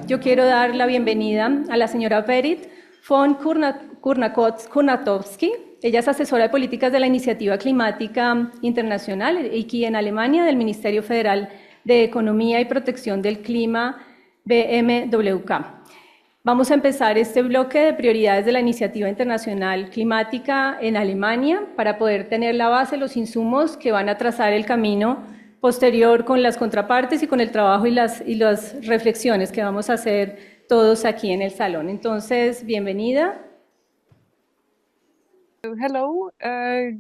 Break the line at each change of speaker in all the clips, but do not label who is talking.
yo quiero dar la bienvenida a la señora Berit von Kurnatowski. Ella es asesora de políticas de la Iniciativa Climática Internacional, IKI en Alemania, del Ministerio Federal de Economía y Protección del Clima, BMWK. Vamos a empezar este bloque de prioridades de la Iniciativa Internacional Climática en Alemania para poder tener la base, los insumos que van a trazar el camino posterior con las contrapartes y con el trabajo y las reflexiones que vamos a hacer todos aquí en el salón. Entonces, bienvenida.
Hello,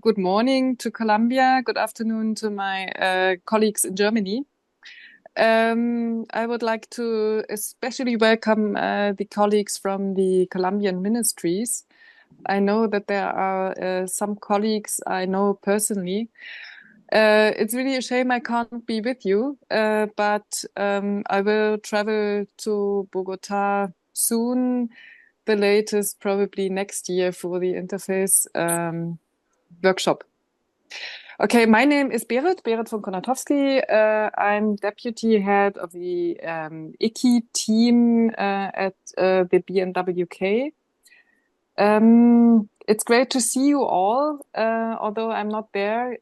good morning to Colombia, good afternoon to my colleagues in Germany. I would like to especially welcome the colleagues from the Colombian ministries. I know that there are some colleagues I know personally. It's really a shame I can't be with you, but I will travel to Bogota soon, the latest probably next year for the Interfaz workshop. Okay, my name is Berit von Kurnatowski. I'm deputy head of the IKI team at the BMWK. It's great to see you all, although I'm not there,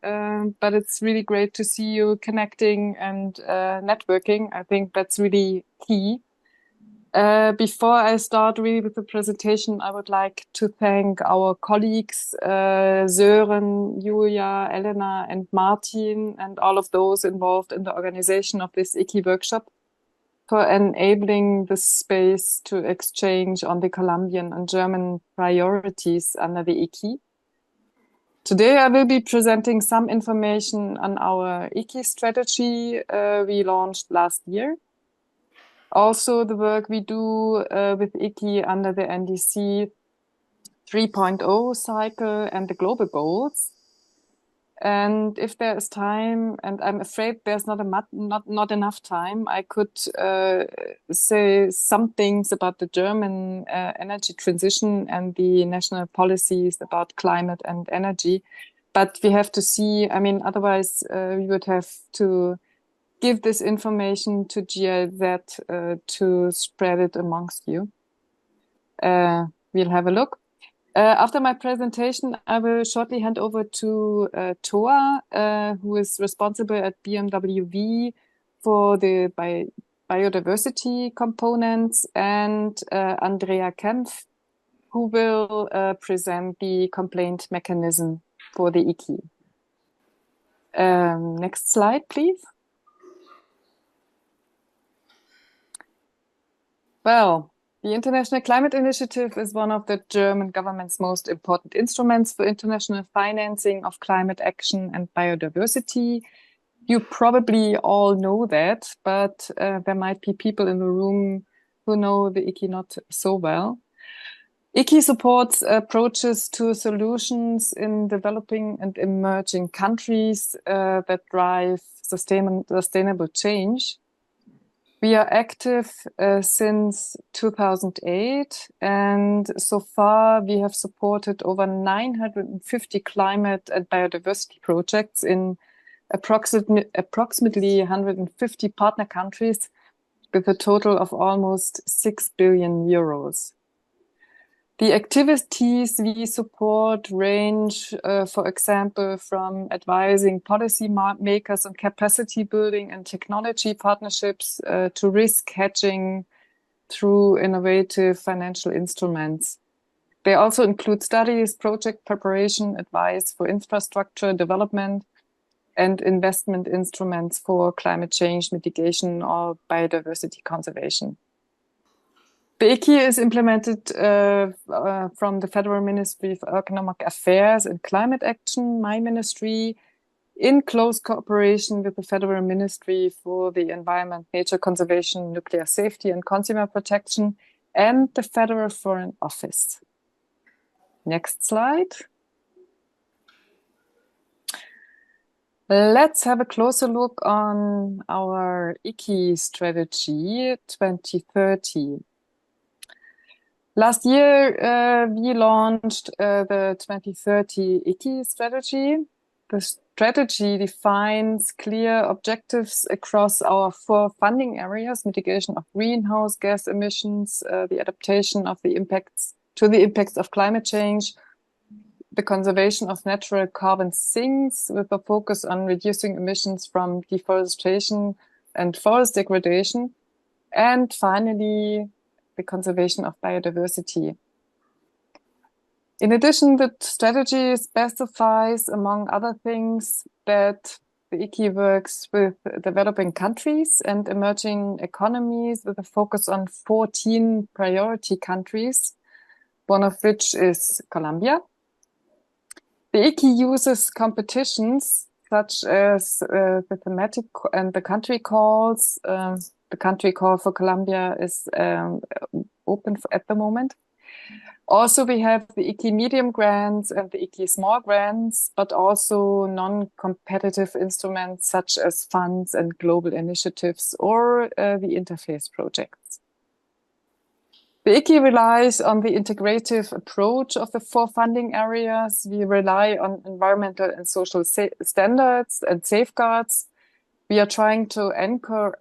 but it's really great to see you connecting and networking. I think that's really key. Before I start really with the presentation, I would like to thank our colleagues, Sören, Julia, Elena, and Martin, and all of those involved in the organization of this IKI workshop for enabling the space to exchange on the Colombian and German priorities under the IKI. Today, I will be presenting some information on our IKI strategy we launched last year. Also, the work we do with IKI under the NDC 3.0 cycle and the global goals. And if there is time, and I'm afraid there's not enough time, I could say some things about the German energy transition and the national policies about climate and energy. But we have to see, I mean, otherwise we would have to give this information to GIZ to spread it amongst you. We'll have a look. After my presentation, I will shortly hand over to Toa, who is responsible at BMWV for the biodiversity components, and Andrea Kempf, who will present the complaint mechanism for the IKI. Next slide, please. Well, the International Climate Initiative is one of the German government's most important instruments for international financing of climate action and biodiversity. You probably all know that, but there might be people in the room who know the IKI not so well. IKI supports approaches to solutions in developing and emerging countries that drive sustainable change. We are active since 2008, and so far we have supported over 950 climate and biodiversity projects in approximately 150 partner countries with a total of almost 6 billion euros. The activities we support range, for example, from advising policy makers on capacity building and technology partnerships to risk hedging through innovative financial instruments. They also include studies, project preparation, advice for infrastructure development, and investment instruments for climate change mitigation or biodiversity conservation. The IKI is implemented from the Federal Ministry for Economic Affairs and Climate Action, my ministry, in close cooperation with the Federal Ministry for the Environment, Nature Conservation, Nuclear Safety and Consumer Protection, and the Federal Foreign Office. Next slide. Let's have a closer look on our IKI strategy 2030. Last year, we launched the 2030 IKI strategy. The strategy defines clear objectives across our 4 funding areas: mitigation of greenhouse gas emissions, the adaptation of the impacts of climate change, the conservation of natural carbon sinks with a focus on reducing emissions from deforestation and forest degradation, and finally, the conservation of biodiversity. In addition, the strategy specifies, among other things, that the IKI works with developing countries and emerging economies with a focus on 14 priority countries, one of which is Colombia. The IKI uses competitions such as the thematic and the country calls. The country call for Colombia is open at the moment. Also, we have the IKI medium grants and the IKI small grants, but also non-competitive instruments such as funds and global initiatives or the Interfaz projects. The IKI relies on the integrative approach of the 4 funding areas. We rely on environmental and social standards and safeguards. We are trying to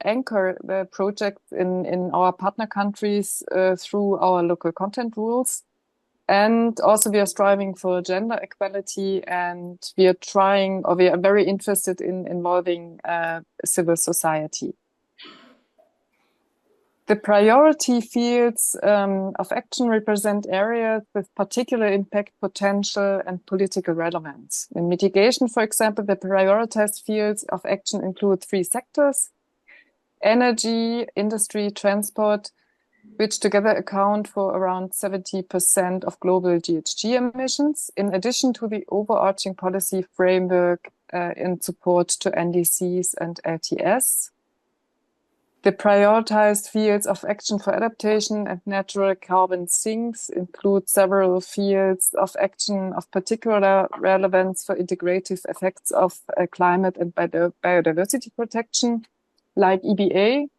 anchor the projects in our partner countries through our local content rules. And also we are striving for gender equality, and we are very interested in involving civil society. The priority fields of action represent areas with particular impact potential and political relevance. In mitigation, for example, the prioritized fields of action include 3 sectors: energy, industry, transport, which together account for around 70% of global GHG emissions, in addition to the overarching policy framework in support to NDCs and LTS. The prioritized fields of action for adaptation and natural carbon sinks include several fields of action of particular relevance for integrative effects of climate and biodiversity protection, like EBA,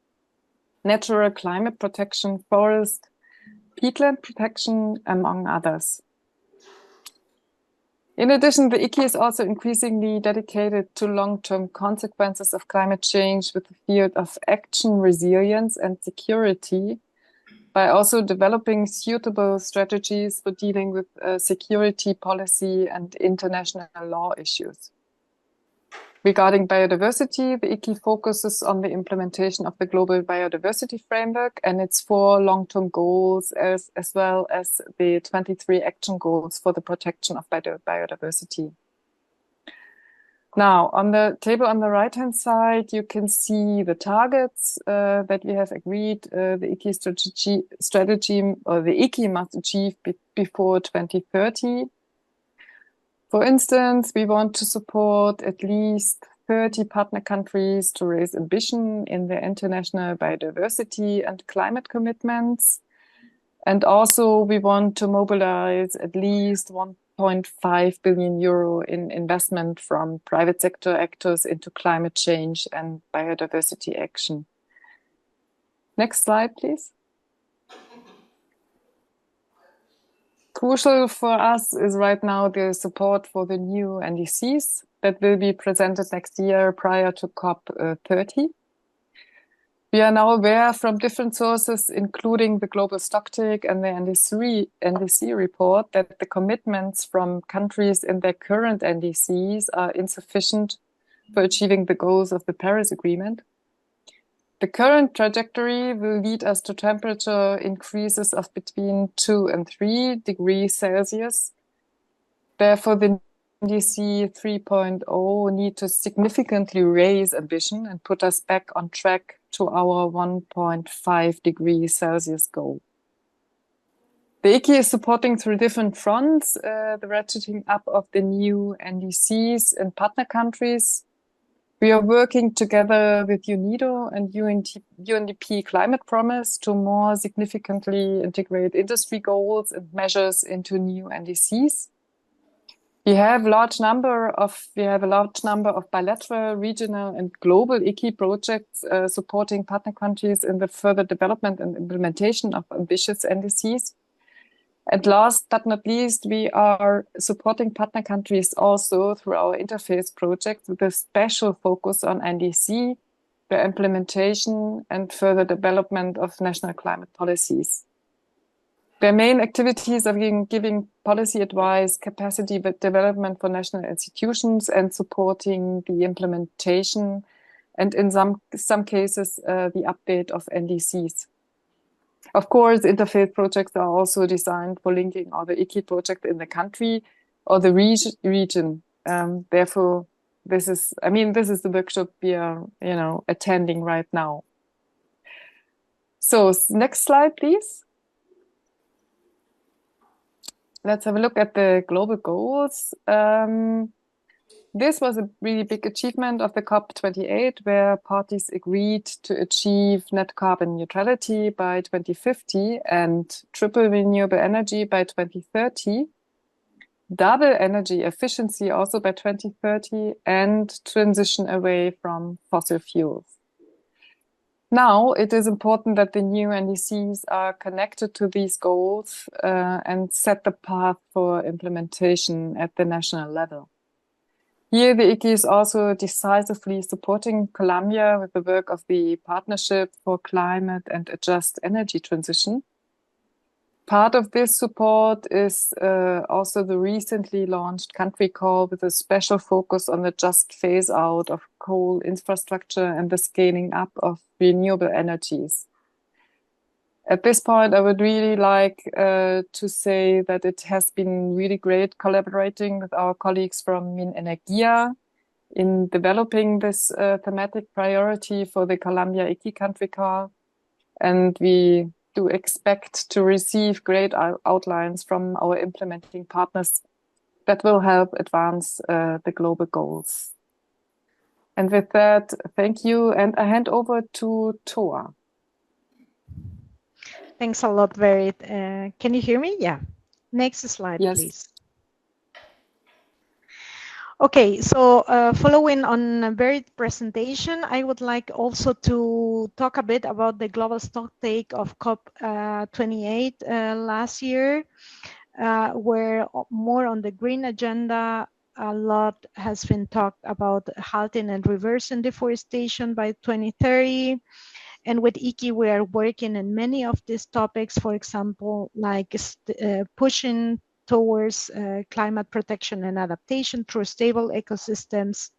natural climate protection, forest, peatland protection, among others. In addition, the IKI is also increasingly dedicated to long-term consequences of climate change with the field of action, resilience, and security, by also developing suitable strategies for dealing with security policy and international law issues. Regarding biodiversity, the IKI focuses on the implementation of the Global Biodiversity Framework and its 4 long-term goals, as well as the 23 action goals for the protection of biodiversity. Now, on the table on the right-hand side, you can see the targets that we have agreed the IKI strategy or the IKI must achieve before 2030. For instance, we want to support at least 30 partner countries to raise ambition in their international biodiversity and climate commitments. And also we want to mobilize at least 1.5 billion euro in investment from private sector actors into climate change and biodiversity action. Next slide, please. Crucial for us is right now the support for the new NDCs that will be presented next year prior to COP30. We are now aware from different sources, including the Global Stocktake and the NDC report, that the commitments from countries in their current NDCs are insufficient for achieving the goals of the Paris Agreement. The current trajectory will lead us to temperature increases of between 2 and 3 degrees Celsius. Therefore, the NDC 3.0 need to significantly raise ambition and put us back on track to our 1.5 degrees Celsius goal. The IKI is supporting through different fronts the ratcheting up of the new NDCs in partner countries. We are working together with UNIDO and UNDP Climate Promise to more significantly integrate industry goals and measures into new NDCs. We have a large number of bilateral, regional, and global IKI projects supporting partner countries in the further development and implementation of ambitious NDCs. And last but not least, we are supporting partner countries also through our Interface project with a special focus on NDC, the implementation and further development of national climate policies. Their main activities are giving policy advice, capacity development for national institutions, and supporting the implementation, and in some cases, the update of NDCs. Of course, interfaith projects are also designed for linking other IKI projects in the country or the region. Therefore, this is the workshop we are, attending right now. So next slide, please. Let's have a look at the global goals. This was a really big achievement of the COP28, where parties agreed to achieve net carbon neutrality by 2050 and triple renewable energy by 2030, double energy efficiency also by 2030, and transition away from fossil fuels. Now, it is important that the new NDCs are connected to these goals and set the path for implementation at the national level. Here, the IKI is also decisively supporting Colombia with the work of the Partnership for Climate and a Just Energy Transition. Part of this support is also the recently launched country call with a special focus on the just phase out of coal infrastructure and the scaling up of renewable energies. At this point, I would really like to say that it has been really great collaborating with our colleagues from Minenergia in developing this thematic priority for the Colombia IKI country call. And we do expect to receive great outlines from our implementing partners that will help advance the global goals. And with that, thank you. And I hand over to Toa.
Thanks a lot, Berit. Can you hear me? Yeah. Next slide,
yes.
Please. Okay, so following on Berit's presentation, I would like also to talk a bit about the global stocktake of COP28 last year, where more on the green agenda, a lot has been talked about halting and reversing deforestation by 2030. And with IKI, we are working in many of these topics, for example, like pushing towards climate protection and adaptation through stable ecosystems,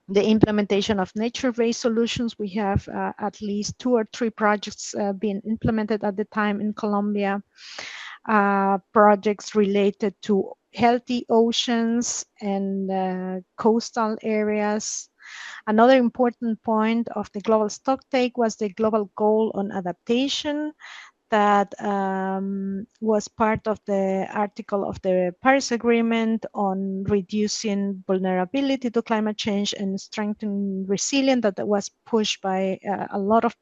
the implementation of nature-based solutions. We have at least 2 or 3 projects being implemented at the time in Colombia, projects related to healthy oceans and coastal areas. Another important point of the global stocktake was the global goal on adaptation that was part of the article of the Paris Agreement on reducing vulnerability to climate change and strengthening resilience, that was pushed by a lot of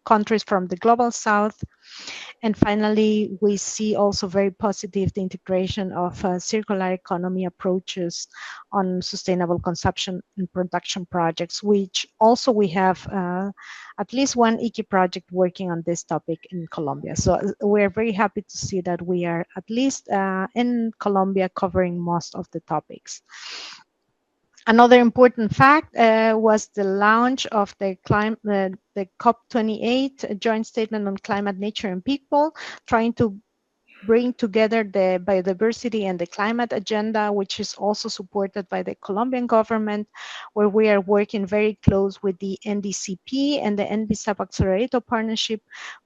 countries from the global south. And finally, we see also very positive the integration of circular economy approaches on sustainable consumption and production projects, which also we have at least one IKI project working on this topic in Colombia. So we're very happy to see that we are at least in Colombia covering most of the topics. Another important fact was the launch of the COP28 joint statement on climate, nature, and people, trying to bring together the biodiversity and the climate agenda, which is also supported by the Colombian government, where we are working very close with the NDCP and the NBSAP Accelerator Partnership,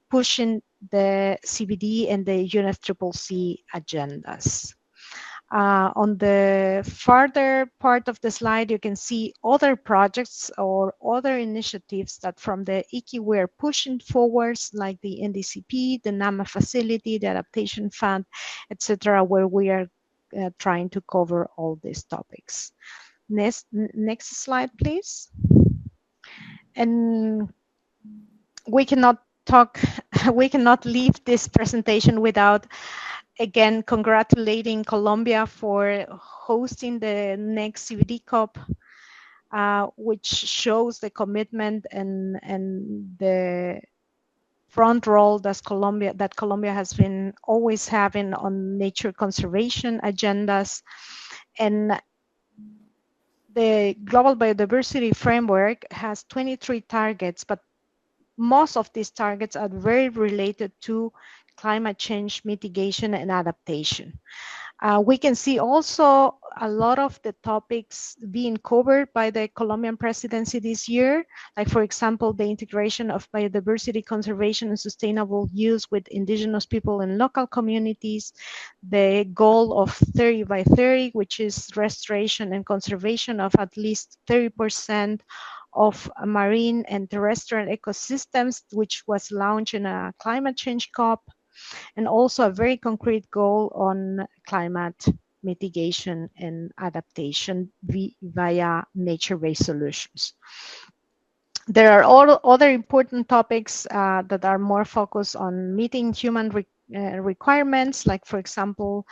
pushing the CBD and the UNFCCC agendas. On the further part of the slide, you can see other projects or other initiatives that from the IKI we are pushing forwards, like the NDCP, the NAMA facility, the Adaptation Fund, etc., where we are trying to cover all these topics. Next slide, please. And we cannot leave this presentation without again congratulating Colombia for hosting the next CBD COP, which shows the commitment and the front role that Colombia has been always having on nature conservation agendas. And the Global Biodiversity Framework has 23 targets, but most of these targets are very related to climate change mitigation and adaptation. We can see also a lot of the topics being covered by the Colombian presidency this year, like, for example, the integration of biodiversity conservation and sustainable use with indigenous people and local communities, the goal of 30 by 30, which is restoration and conservation of at least 30% of marine and terrestrial ecosystems, which was launched in a climate change COP, and also a very concrete goal on climate mitigation and adaptation via nature-based solutions. There are all other important topics that are more focused on meeting human requirements, like, for example,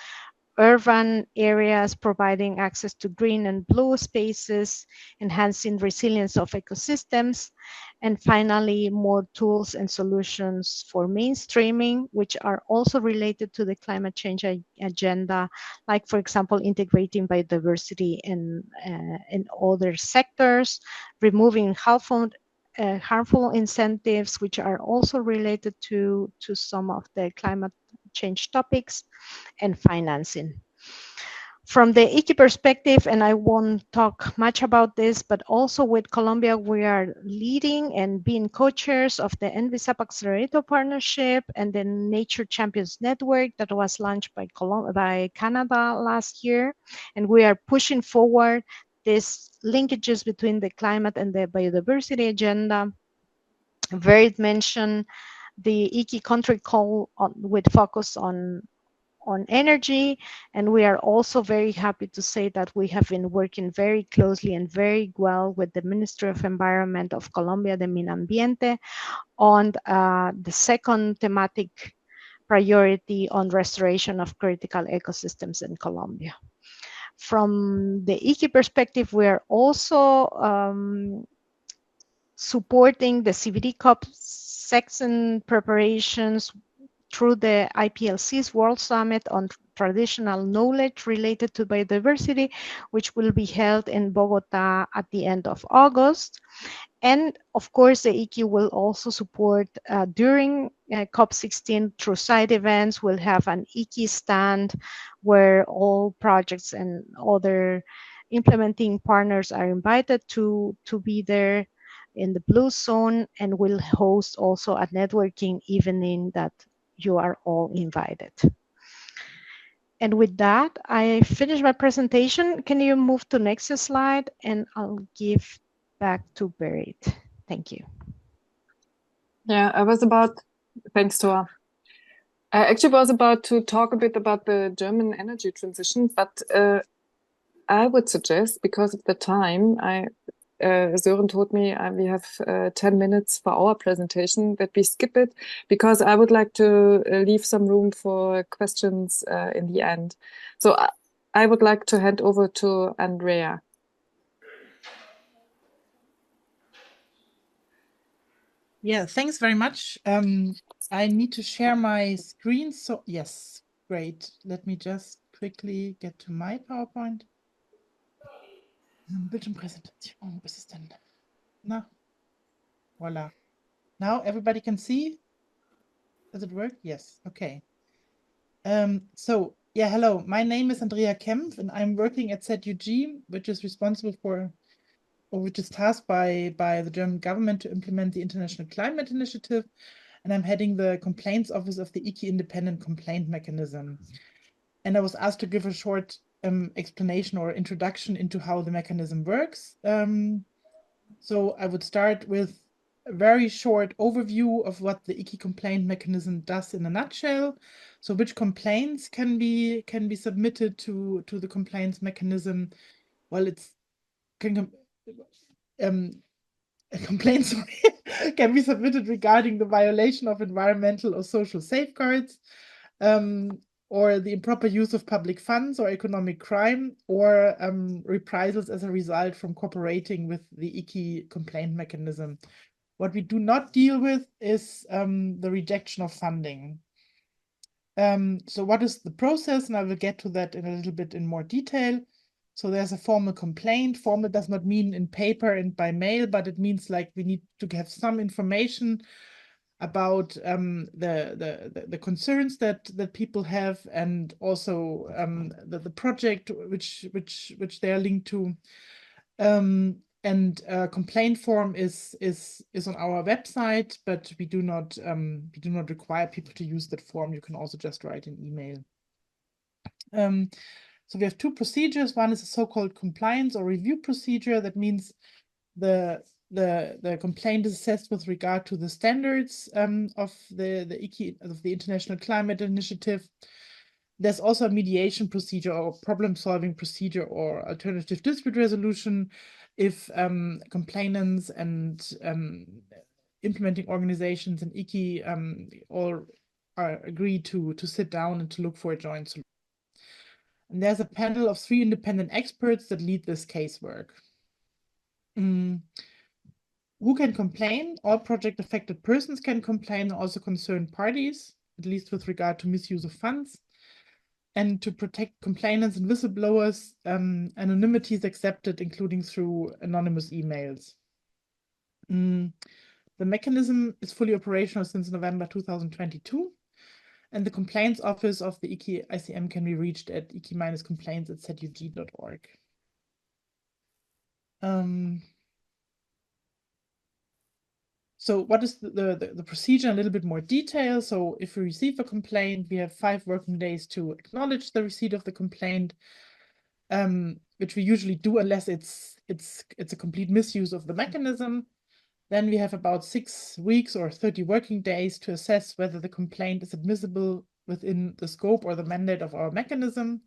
urban areas providing access to green and blue spaces, enhancing resilience of ecosystems, and finally, more tools and solutions for mainstreaming, which are also related to the climate change agenda, like, for example, integrating biodiversity in other sectors, removing harmful incentives, which are also related to some of the climate change topics, and financing. From the IKI perspective, and I won't talk much about this, but also with Colombia, we are leading and being co-chairs of the NVSAP Accelerator Partnership and the Nature Champions Network that was launched by Canada last year. And we are pushing forward these linkages between the climate and the biodiversity agenda. Berit mentioned the IKI country call with focus on energy, and we are also very happy to say that we have been working very closely and very well with the Ministry of Environment of Colombia, the Ambiente, on the second thematic priority on restoration of critical ecosystems in Colombia. From the IKI perspective, we are also supporting the CBD COP section preparations through the IPLC's World Summit on Traditional Knowledge related to biodiversity, which will be held in Bogota at the end of August. And of course, the IKI will also support during COP16 through side events. We'll have an IKI stand where all projects and other implementing partners are invited to be there in the blue zone, and we'll host also a networking evening that you are all invited. And with that, I finished my presentation. Can you move to next slide? And I'll give back to Berit. Thank you.
Yeah, thanks, Toa. I actually was about to talk a bit about the German energy transition, but I would suggest, because of the time, Sören told me we have 10 minutes for our presentation, that we skip it, because I would like to leave some room for questions in the end. So I would like to hand over to Andrea.
Yeah, thanks very much. I need to share my screen. So yes, great. Let me just quickly get to my PowerPoint. Bildschirmpräsentation, was ist denn? Na, voila. Now everybody can see. Does it work? Yes. Okay. So yeah, hello. My name is Andrea Kempf, and I'm working at ZUG, which is responsible for, or which is tasked by the German government to implement the International Climate Initiative, and I'm heading the complaints office of the IKI Independent Complaint Mechanism. And I was asked to give a short explanation or introduction into how the mechanism works. So I would start with a very short overview of what the IKI complaint mechanism does in a nutshell. So which complaints can be submitted to the complaints mechanism? Well, complaints can be submitted regarding the violation of environmental or social safeguards, or the improper use of public funds, or economic crime, or reprisals as a result from cooperating with the IKI complaint mechanism, What we do not deal with is the rejection of funding. So what is the process? And I will get to that in a little bit in more detail. So there's a formal complaint. Formal does not mean in paper and by mail, but it means like we need to have some information about the concerns that people have, and also the project which they are linked to. And complaint form is on our website, but we do not require people to use that form. You can also just write an email. So we have two procedures. One is a so-called compliance or review procedure. That means the complaint is assessed with regard to the standards of the IKI, of the International Climate Initiative. There's also a mediation procedure or problem-solving procedure or alternative dispute resolution if complainants and implementing organizations and IKI all are agreed to sit down and to look for a joint solution. And there's a panel of 3 independent experts that lead this casework. Who can complain? All project-affected persons can complain, also concerned parties, at least with regard to misuse of funds. And to protect complainants and whistleblowers, anonymity is accepted, including through anonymous emails. The mechanism is fully operational since November 2022, and the complaints office of the IKI ICM can be reached at iki-complaints@zug.org. So what is the procedure in a little bit more detail? So if we receive a complaint, we have 5 working days to acknowledge the receipt of the complaint, which we usually do unless it's a complete misuse of the mechanism. Then we have about 6 weeks or 30 working days to assess whether the complaint is admissible within the scope or the mandate of our mechanism.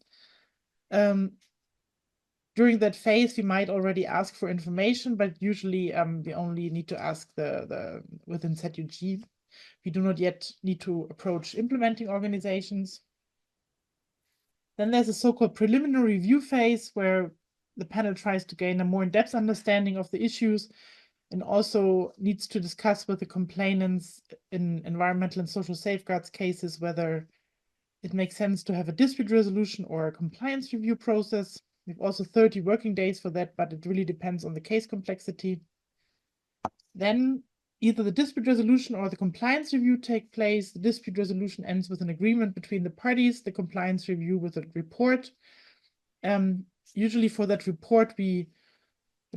During that phase, we might already ask for information, but usually we only need to ask within ZUG. We do not yet need to approach implementing organizations. Then there's a so-called preliminary review phase where the panel tries to gain a more in-depth understanding of the issues and also needs to discuss with the complainants in environmental and social safeguards cases whether it makes sense to have a dispute resolution or a compliance review process. We have also 30 working days for that, but it really depends on the case complexity. Then either the dispute resolution or the compliance review take place. The dispute resolution ends with an agreement between the parties, the compliance review with a report. Usually for that report, and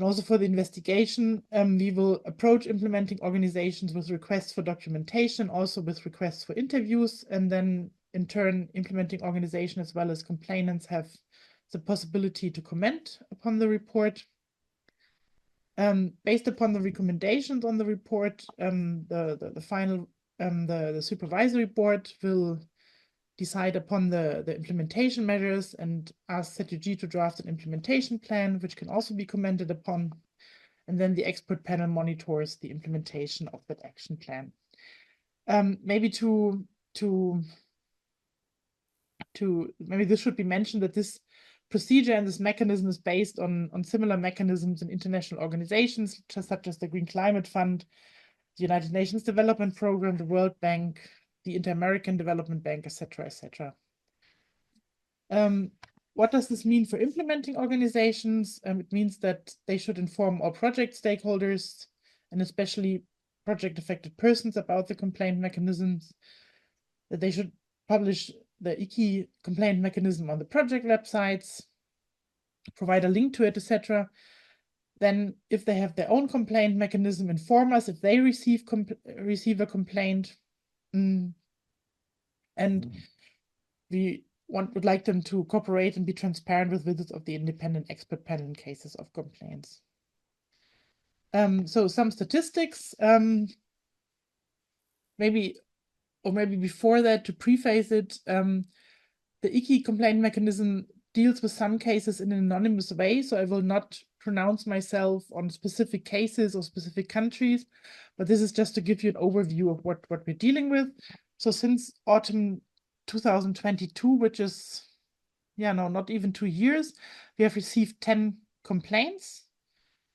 also for the investigation, we will approach implementing organizations with requests for documentation, also with requests for interviews, and then in turn, implementing organization as well as complainants have the possibility to comment upon the report. Based upon the recommendations on the report, the final, the supervisory board will decide upon the implementation measures and ask ZUG to draft an implementation plan, which can also be commented upon. And then the expert panel monitors the implementation of that action plan. Maybe maybe this should be mentioned that this procedure and this mechanism is based on similar mechanisms in international organizations, such as the Green Climate Fund, the United Nations Development Program, the World Bank, the Inter-American Development Bank, etc., etc. What does this mean for implementing organizations? It means that they should inform all project stakeholders, and especially project-affected persons, about the complaint mechanisms, that they should publish the IKI complaint mechanism on the project websites, provide a link to it, etc. Then if they have their own complaint mechanism, inform us if they receive a complaint. And we would like them to cooperate and be transparent with visits of the independent expert panel in cases of complaints. So some statistics, maybe before that, to preface it, the IKI complaint mechanism deals with some cases in an anonymous way, so I will not pronounce myself on specific cases or specific countries, but this is just to give you an overview of what we're dealing with. So since autumn 2022, which is, not even 2 years, we have received 10 complaints.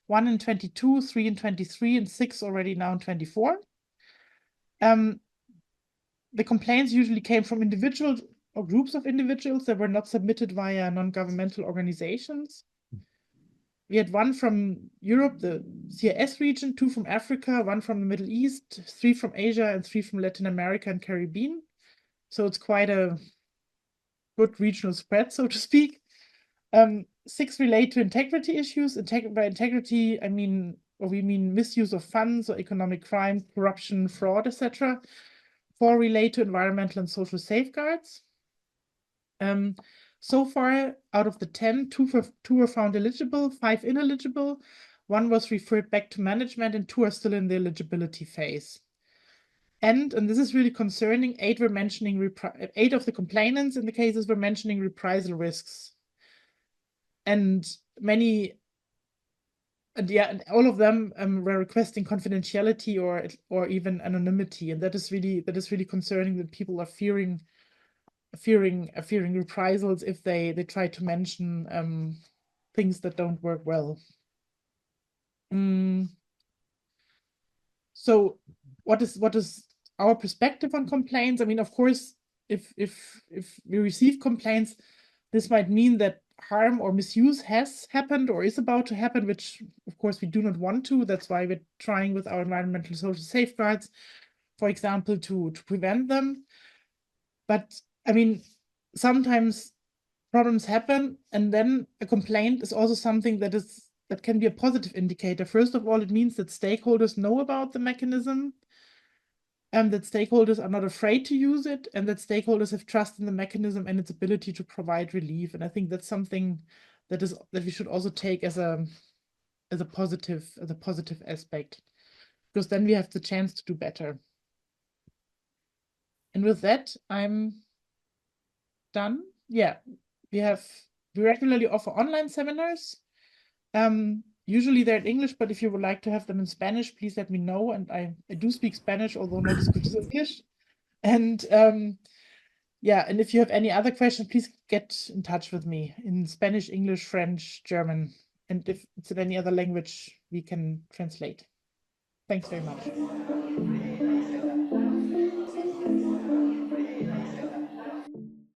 1 in 22, 3 in 23, and 6 already now in 24. The complaints usually came from individuals or groups of individuals that were not submitted via non-governmental organizations. We had 1 from Europe, the CIS region, 2 from Africa, 1 from the Middle East, 3 from Asia, and 3 from Latin America and Caribbean. So it's quite a good regional spread, so to speak. 6 relate to integrity issues. By integrity, we mean misuse of funds or economic crime, corruption, fraud, etc. 4 relate to environmental and social safeguards. So far, out of the 10, 2 were found eligible, 5 ineligible. 1 was referred back to management, and 2 are still in the eligibility phase. And this is really concerning, 8 were mentioning 8 of the complainants in the cases were mentioning reprisal risks. And all of them were requesting confidentiality or even anonymity, and that is really concerning, that people are fearing reprisals if they try to mention things that don't work well. So what is our perspective on complaints? Of course, if we receive complaints, this might mean that harm or misuse has happened or is about to happen, which of course we do not want to. That's why we're trying with our environmental and social safeguards, for example, to prevent them. But sometimes problems happen, and then a complaint is also something that can be a positive indicator. First of all, it means that stakeholders know about the mechanism, and that stakeholders are not afraid to use it, and that stakeholders have trust in the mechanism and its ability to provide relief. And I think that's something that we should also take as a positive aspect, because then we have the chance to do better. And with that, I'm done. Yeah, we regularly offer online seminars. Usually they're in English, but if you would like to have them in Spanish, please let me know. And I do speak Spanish, although not as good as English. And and if you have any other questions, please get in touch with me in Spanish, English, French, German. And if it's in any other language, we can translate. Thanks very much.